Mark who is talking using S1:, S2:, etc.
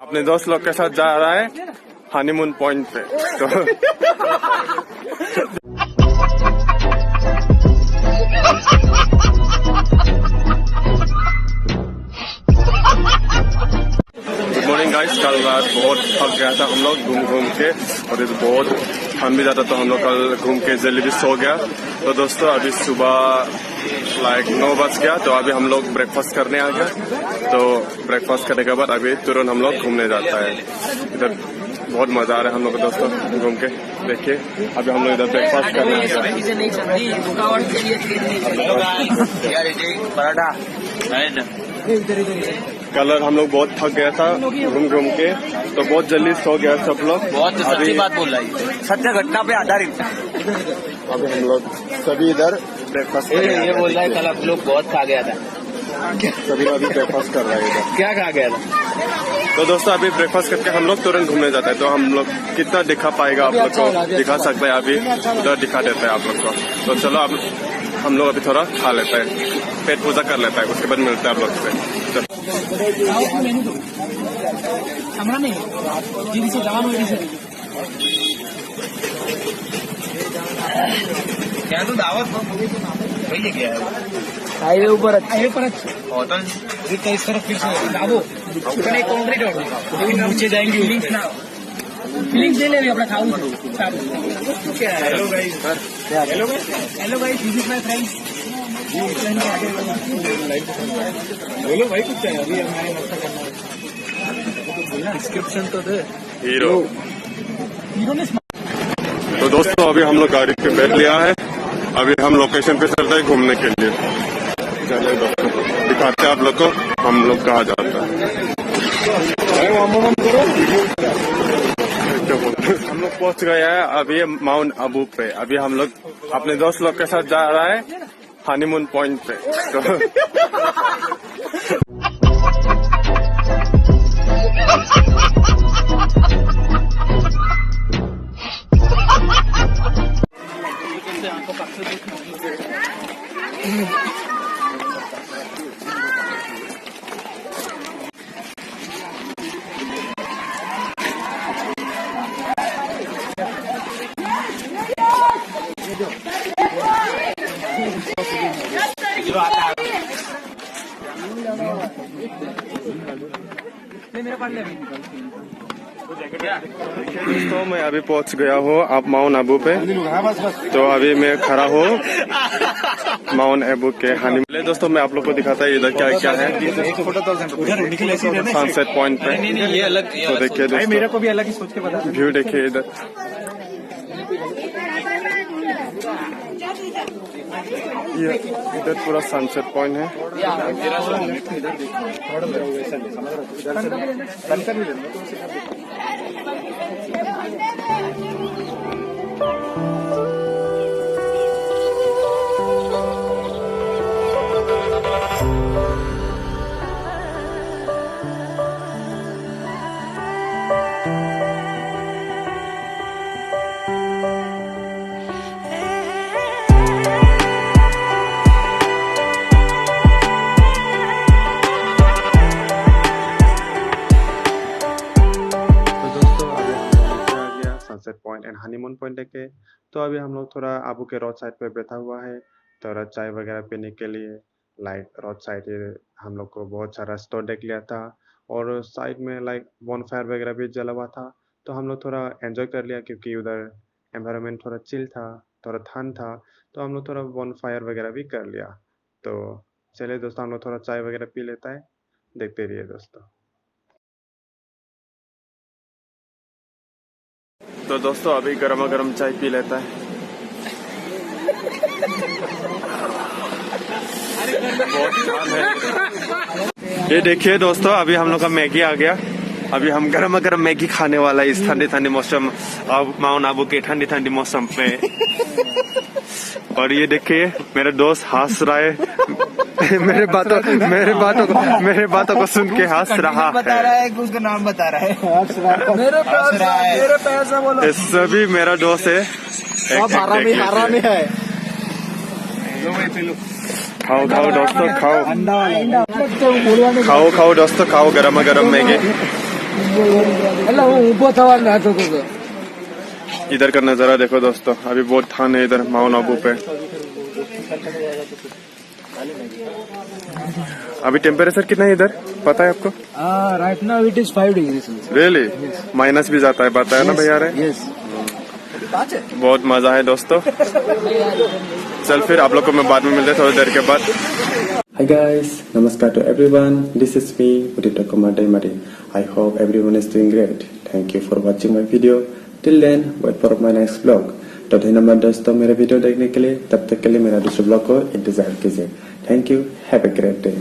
S1: अपने दोस्त लोग के साथ जा रहा है हनीमून पॉइंट पे। तो गुड मॉर्निंग गाइस। कल रात बहुत थक गया था हम लोग घूम के, और इस बहुत ठंड भी जाता तो हम लोग कल घूम के जल्दी भी सो गया। तो दोस्तों अभी सुबह 9 बज गया, तो अभी हम लोग ब्रेकफास्ट करने आ गया। तो ब्रेकफास्ट करने के बाद अभी तुरंत हम लोग घूमने जाता है। इधर बहुत मजा आ रहा है हम लोग को दोस्तों घूम के। देखिए अभी हम लोग इधर ब्रेकफास्ट करने आ गए। कल हम लोग बहुत थक गया था घूम के, तो बहुत जल्दी सो गया सब लोग।
S2: बहुत सच्ची बात बोल रहा है, सत्य घटना पे आधारित।
S1: अभी हम लोग सभी इधर ब्रेकफास्ट
S2: ये बोल रहा है कल आप लोग बहुत खा गया था।
S1: सभी अभी ब्रेकफास्ट कर रहे हैं।
S2: क्या खा गया था?
S1: तो दोस्तों अभी ब्रेकफास्ट करके हम लोग तुरंत घूमने जाते हैं। तो हम लोग कितना दिखा पाएगा आप लोग को, दिखा सकते हैं अभी उधर दिखा देता है आप लोग को। तो चलो अब हम लोग अभी थोड़ा खा लेते हैं, पेट पूजा कर लेता है, उसके बाद मिलते हैं आप लोग से।
S2: क्या तो दावत वही क्या है?
S3: हाईवे ऊपर
S2: होटल
S3: इस तरफ फिर से दाबो कॉन्क्रीट और नीचे जाएंगे। फीलिंग्स ले ले अपना खाऊ।
S2: Hello guys,
S3: hello guys, this is my friends.
S2: बोलो भाई कुछ चाहिए अभी हमारे नाश्ता करना है।
S3: डिस्क्रिप्शन तो दे।
S1: हीरो
S3: ने
S1: तो दोस्तों अभी हम लोग गाड़ी पे बैठ लिया है। अभी हम लोकेशन पे चलते हैं घूमने के लिए। चलिए दोस्तों दिखाते हैं आप लोग को हम लोग कहाँ जाते हैं। हम लोग पहुंच गए हैं अभी माउंट आबू पे। अभी हम लोग अपने दोस्त लोग के साथ जा रहा है हनीमून पॉइंट पे। तो दोस्तों मैं अभी पहुंच गया हूँ आप माउंट आबू पे। तो अभी मैं खड़ा हूँ माउंट आबू के हनीमून। दोस्तों मैं आप लोग को दिखाता है इधर क्या क्या है सनसेट पॉइंट पे।
S2: ये अलग
S1: तो देखिए दोस्तों,
S3: मेरे को भी अलग ही सोच के बता।
S1: व्यू देखिए इधर। ये इधर पूरा सनसेट पॉइंट है। Sunset point and honeymoon point देखे। तो अभी हम लोग थोड़ा आबू के रोड साइड पे बैठा हुआ है, थोड़ा चाय वगैरह पीने के लिए। रोड साइड हम लोग को बहुत सारा स्टोर देख लिया था, और साइड में बॉनफायर वगैरह भी जला हुआ था। तो हम लोग थोड़ा एंजॉय कर लिया, क्योंकि उधर एनवायरनमेंट थोड़ा चिल था, थोड़ा ठंड था। तो हम लोग थोड़ा बॉनफायर वगैरह भी कर लिया। तो चलिए दोस्तों हम लोग थोड़ा चाय वगैरह पी लेता है, देखते रहिए दोस्तों। तो दोस्तों अभी गर्मा गर्म चाय पी लेता है। बहुत है। ये देखिए दोस्तों अभी हम लोग का मैगी आ गया। अभी हम गर्मा गर्म मैगी खाने वाला है इस ठंडी ठंडी मौसम, माउंट आबू के ठंडी ठंडी मौसम पे। और ये देखिए मेरा दोस्त हंस रहा है। मेरे बातों को सुन के हंस रहा है।
S2: उसका नाम बता रहा है।
S3: मेरे पैर से बोलो।
S1: सभी मेरा दोस्त है।
S3: हरामी है।
S1: खाओ खाओ दोस्तों खाओ,
S3: अंडा
S1: खाओ खाओ दोस्तों खाओ गरमा गरम मैगी।
S3: ಎಲ್ಲ ಉಬ್ಬೋ ತಗೊಂಡು ಹಾಕೋದು
S1: इधर का नजारा देखो दोस्तों, अभी बहुत ठंड है इधर माउंट आबू पे। अभी टेम्परेचर कितना है इधर पता है आपको?
S3: Right now it is 5 degree Celsius.
S1: Really? Minus भी जाता है, बताया ना भैया रे।
S3: यस
S1: बहुत मजा है दोस्तों। चल फिर आप लोग को मैं बाद में मिलते थोड़ी देर के बाद। Hi guys, namaskar to everyone. This is me, Udita Kumar Daimari. I hope everyone is doing great. Thank you for watching my video. Till then, wait for my next vlog. तो धन्यवाद दोस्तों मेरे वीडियो देखने के लिए। तब तक के लिए मेरा दूसरे ब्लॉग को इंतजार कीजिए। Thank you, have a great day.